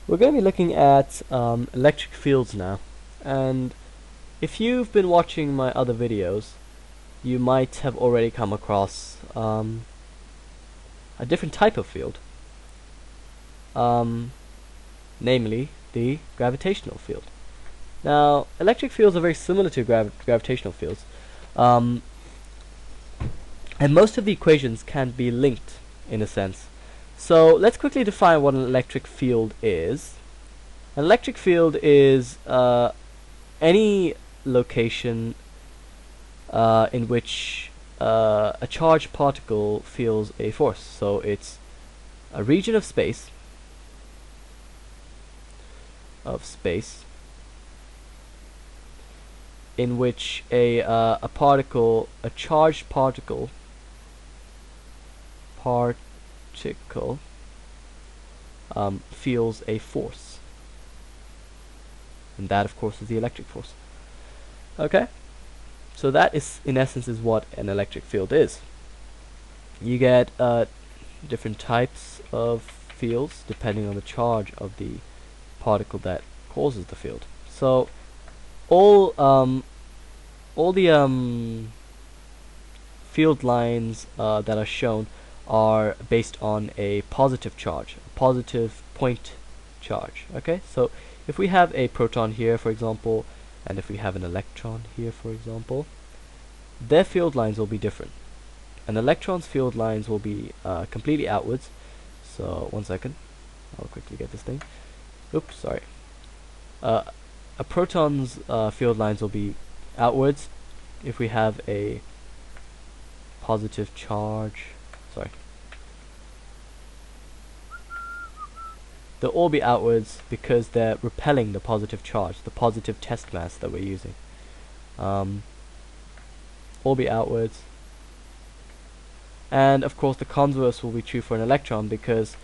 We're going to be looking at electric fields now, and if you've been watching my other videos, you might have already come across a different type of field, um, namely the gravitational field. Now, electric fields are very similar to gravitational fields, um, and most of the equations can be linked in a sense. So let's quickly define what an electric field is. An electric field is any location in which a charged particle feels a force. So it's a region of space in which a charged particle feels a force, and that of course is the electric force. Okay, so that is in essence is what an electric field is. You get different types of fields depending on the charge of the particle that causes the field. So all the field lines that are shown are based on a positive charge, a positive point charge. Okay, so if we have a proton here, for example, and if we have an electron here, for example, their field lines will be different. An electron's field lines will be completely outwards. So one second, I'll quickly get this thing. Oops, sorry. A proton's field lines will be outwards if we have a positive charge. Sorry. They'll all be outwards because they're repelling the positive charge, the positive test mass that we're using. All be outwards. And of course the converse will be true for an electron because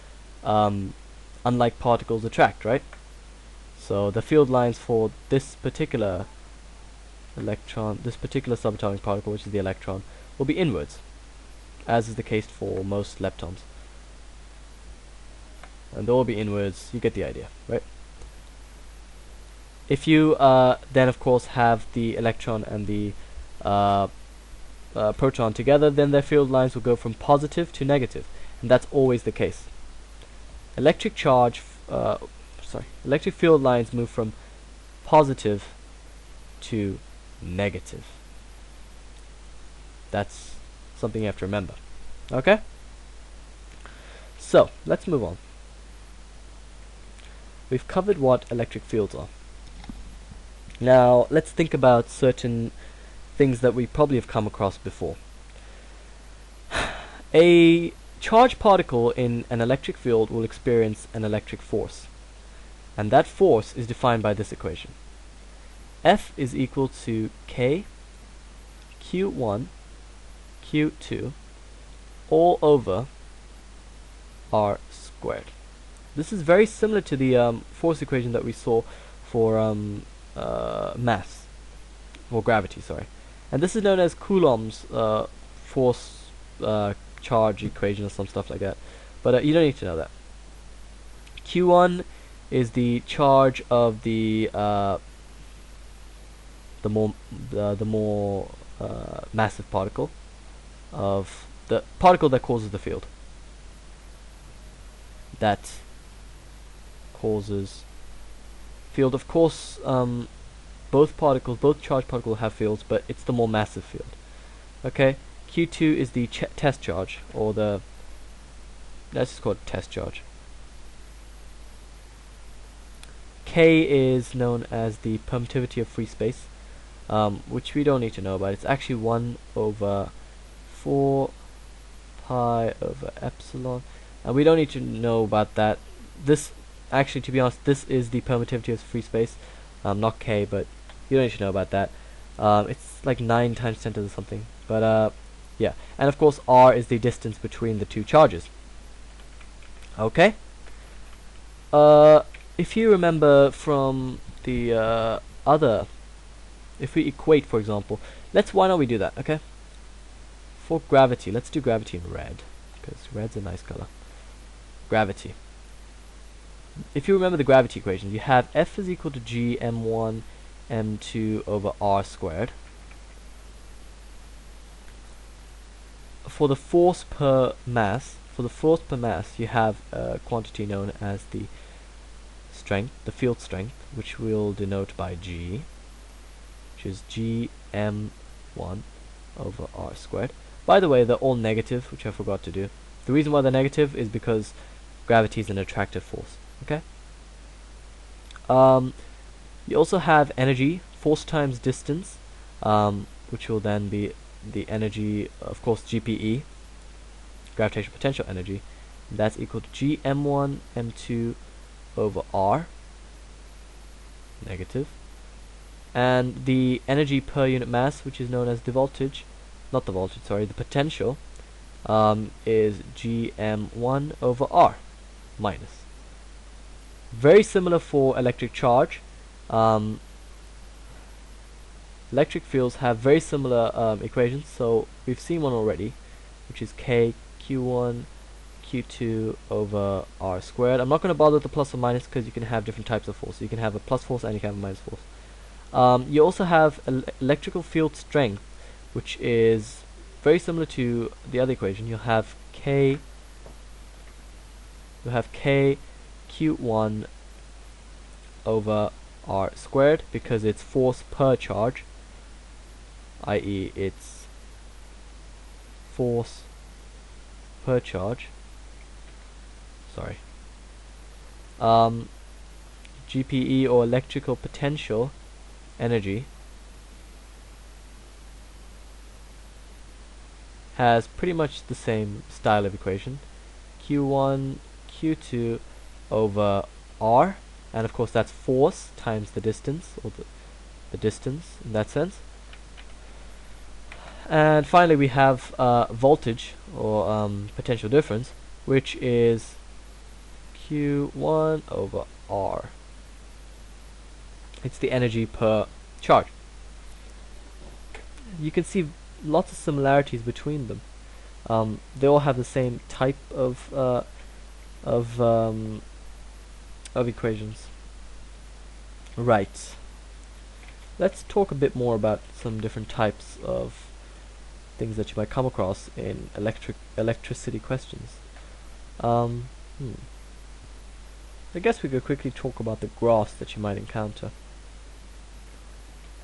unlike particles attract, right? So the field lines for this particular electron, this particular subatomic particle, which is the electron, will be inwards, as is the case for most leptons. And they'll all be inwards. You get the idea, right? If you then of course have the electron and the proton together, then their field lines will go from positive to negative, and that's always the case. Electric field lines move from positive to negative. That's something you have to remember. Okay? So, let's move on. We've covered what electric fields are. Now, let's think about certain things that we probably have come across before. A charged particle in an electric field will experience an electric force, and that force is defined by this equation. F is equal to K Q1 Q2 all over R squared. This is very similar to the force equation that we saw for mass, for gravity, sorry. And this is known as Coulomb's force charge equation or some stuff like that. But you don't need to know that. Q1 is the charge of the more massive particle, of the particle that causes the field. That causes field. Of course, both charged particles have fields, but it's the more massive field. Okay, Q2 is the test charge, or let's just call it test charge. K is known as the permittivity of free space, which we don't need to know about. It's actually 1 over 4 pi over epsilon, and we don't need to know about that. This, actually, to be honest, this is the permittivity of free space, not K, but you don't need to know about that. It's like 9 times 10 to the something, but yeah. And of course R is the distance between the two charges. Okay, if you remember from the if we equate, for example, why don't we do that, okay? For gravity, let's do gravity in red, because red's a nice color. Gravity. if you remember the gravity equation, you have F is equal to G m1 m2 over r squared. For the force per mass, you have a quantity known as the strength, the field strength, which we'll denote by G, which is G m1 over r squared. By the way, they're all negative, which I forgot to do. The reason why they're negative is because gravity is an attractive force. Okay. You also have energy, force times distance, which will then be the energy, of course, GPE, gravitational potential energy. That's equal to G m1 m2 over r, negative. And the energy per unit mass, which is known as the voltage, not the voltage, sorry, the potential, is Gm1 over r, minus. Very similar for electric charge. Electric fields have very similar equations, so we've seen one already, which is K Q1 Q2 over r squared. I'm not going to bother with the plus or minus because you can have different types of force. So you can have a plus force and you can have a minus force. You also have electrical field strength, which is very similar to the other equation. You'll have K Q1 over r squared because it's force per charge, i.e. it's force per charge. Sorry. GPE, or electrical potential energy, has pretty much the same style of equation. Q1 Q2 over r, and of course that's force times the distance, or the distance in that sense. And finally we have voltage, or potential difference, which is Q1 over r. It's the energy per charge. You can see lots of similarities between them. They all have the same type of equations. Right. Let's talk a bit more about some different types of things that you might come across in electricity questions. I guess we could quickly talk about the graphs that you might encounter.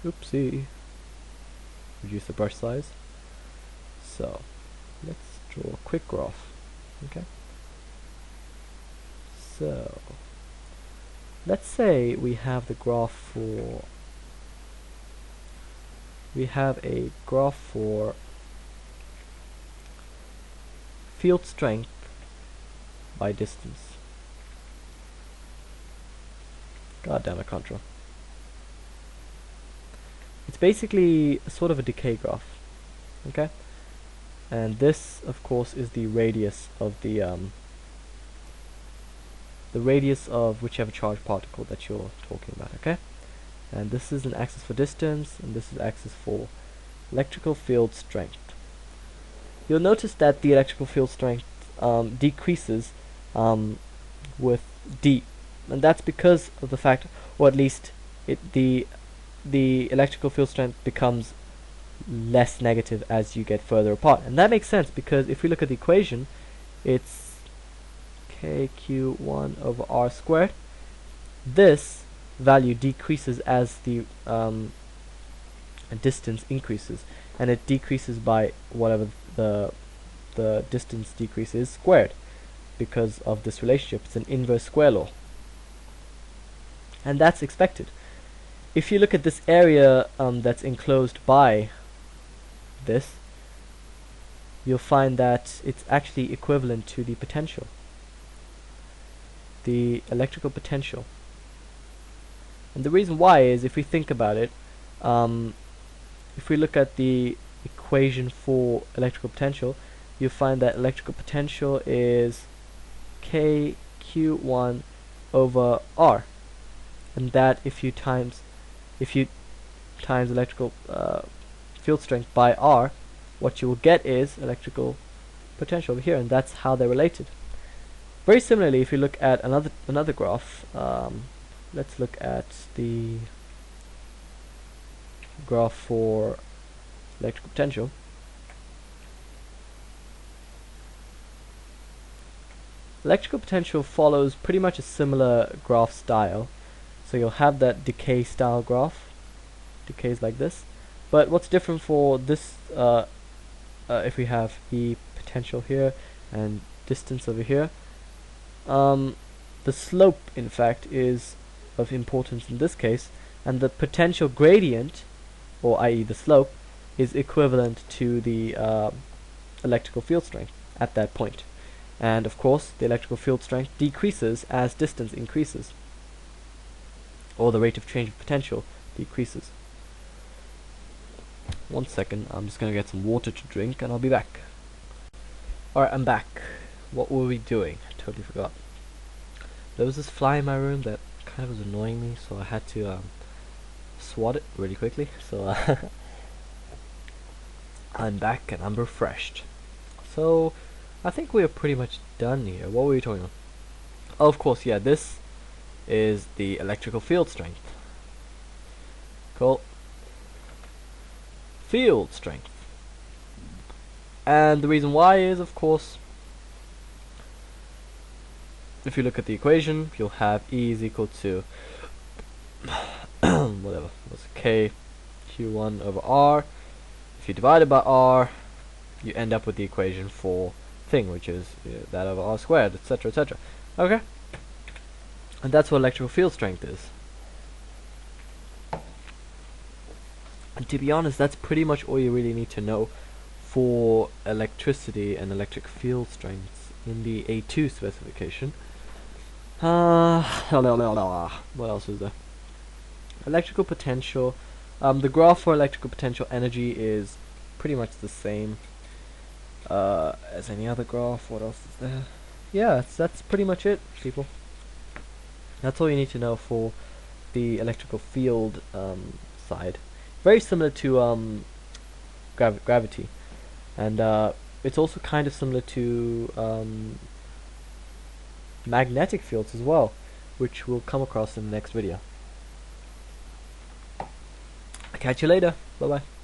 Oopsie. Reduce the brush size. So, let's draw a quick graph. Okay. So, let's say we have the graph for field strength by distance. God damn, I can't draw. It's basically sort of a decay graph. Okay? And this, of course, is the radius of the radius of whichever charged particle that you're talking about, okay? And this is an axis for distance, and this is axis for electrical field strength. You'll notice that the electrical field strength decreases with d, and that's because of the fact, or at least the electrical field strength becomes less negative as you get further apart. And that makes sense because if we look at the equation, it's KQ1 over r squared. This value decreases as the distance increases, and it decreases by whatever the distance decreases squared because of this relationship. It's an inverse square law, and that's expected. If you look at this area that's enclosed by this, you'll find that it's actually equivalent to the potential, the electrical potential. And the reason why is, if we think about it, if we look at the equation for electrical potential, you'll find that electrical potential is KQ1 over R, and that if you times electrical field strength by R, what you will get is electrical potential over here, and that's how they're related. Very similarly, if you look at another graph, let's look at the graph for electrical potential. Electrical potential follows pretty much a similar graph style. So you'll have that decay style graph, decays like this. But what's different for this, if we have E potential here and distance over here, the slope, in fact, is of importance in this case, and the potential gradient, or i.e. the slope, is equivalent to the electrical field strength at that point. And of course, the electrical field strength decreases as distance increases, or the rate of change of potential decreases. One second, I'm just going to get some water to drink and I'll be back. Alright, I'm back. What were we doing? I totally forgot. There was this fly in my room that kind of was annoying me, so I had to swat it really quickly. So I'm back and I'm refreshed. So I think we are pretty much done here. What were we talking about? Oh, of course, yeah, this is the electrical field strength. Cool. Field strength. And the reason why is, of course, if you look at the equation, you'll have E is equal to whatever, what's K Q1 over R. If you divide it by R, you end up with the equation for thing, which is that over R squared, etc., etc. Okay? And that's what electrical field strength is. And to be honest, that's pretty much all you really need to know for electricity and electric field strengths in the A2 specification. What else is there? Electrical potential. The graph for electrical potential energy is pretty much the same as any other graph. What else is there? Yeah, that's pretty much it, people. That's all you need to know for the electrical field side. Very similar to gravity, and it's also kind of similar to magnetic fields as well, which we'll come across in the next video. I'll catch you later. Bye bye.